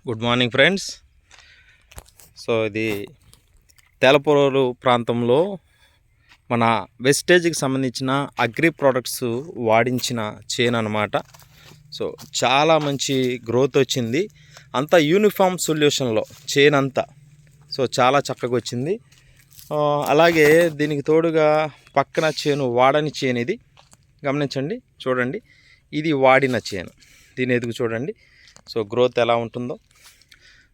Good morning friends. So ఇది తేలపూరు ప్రాంతంలో మన వెస్టేజ్కి సంబంధించిన అగ్రి ప్రోడక్ట్స్ వాడించిన చేను అనమాట. సో చాలా మంచి గ్రోత్ వచ్చింది, అంతా యూనిఫామ్ సొల్యూషన్లో చేను అంతా. సో చాలా చక్కగా వచ్చింది. అలాగే దీనికి తోడుగా పక్కన చేను వాడని చేను, ఇది గమనించండి, చూడండి, ఇది వాడిన చేను. దీని ఎదుగు చూడండి, సో గ్రోత్ ఎలా ఉంటుందో.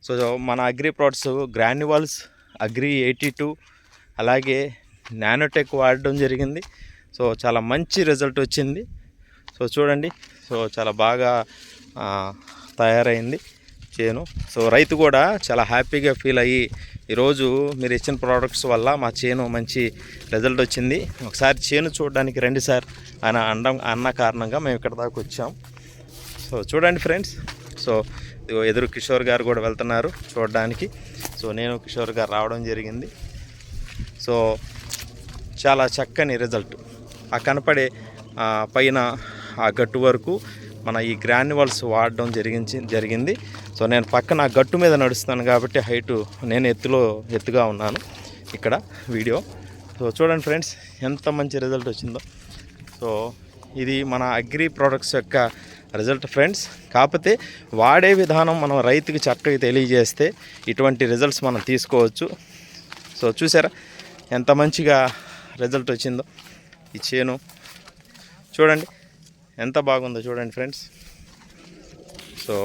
సో మన అగ్రి ప్రోడక్ట్స్ గ్రాన్యువల్స్, అగ్రి 82, అలాగే నానోటెక్ వాడడం జరిగింది. సో చాలా మంచి రిజల్ట్ వచ్చింది. సో చూడండి, సో చాలా బాగా తయారైంది చేను. సో రైతు కూడా చాలా హ్యాపీగా ఫీల్ అయ్యి, ఈరోజు మీరు ఇచ్చిన ప్రోడక్ట్స్ వల్ల మా చేను మంచి రిజల్ట్ వచ్చింది, ఒకసారి చేను చూడడానికి రండి సార్ అని అన్న కారణంగా మేము ఇక్కడ దాకా వచ్చాం. సో చూడండి ఫ్రెండ్స్, సో ఎదురు కిషోర్ గారు కూడా వెళ్తున్నారు చూడడానికి. సో నేను కిషోర్ గారు రావడం జరిగింది. సో చాలా చక్కని రిజల్ట్. ఆ కనపడే పైన ఆ గట్టు వరకు మన ఈ గ్రాన్యువల్స్ వాడడం జరిగింది. సో నేను పక్కన గట్టు మీద నడుస్తాను కాబట్టి హైటు నేను ఎత్తుగా ఉన్నాను ఇక్కడ వీడియో. సో చూడండి ఫ్రెండ్స్, ఎంత మంచి రిజల్ట్ వచ్చిందో. సో ఇది మన అగ్రి ప్రోడక్ట్స్ యొక్క రిజల్ట్ ఫ్రెండ్స్. కాకపోతే వాడే విధానం మనం రైతుకి చక్కగా తెలియజేస్తే ఇటువంటి రిజల్ట్స్ మనం తీసుకోవచ్చు. సో చూసారా ఎంత మంచిగా రిజల్ట్ వచ్చిందో. ఈ చేను చూడండి ఎంత బాగుందో చూడండి ఫ్రెండ్స్. సో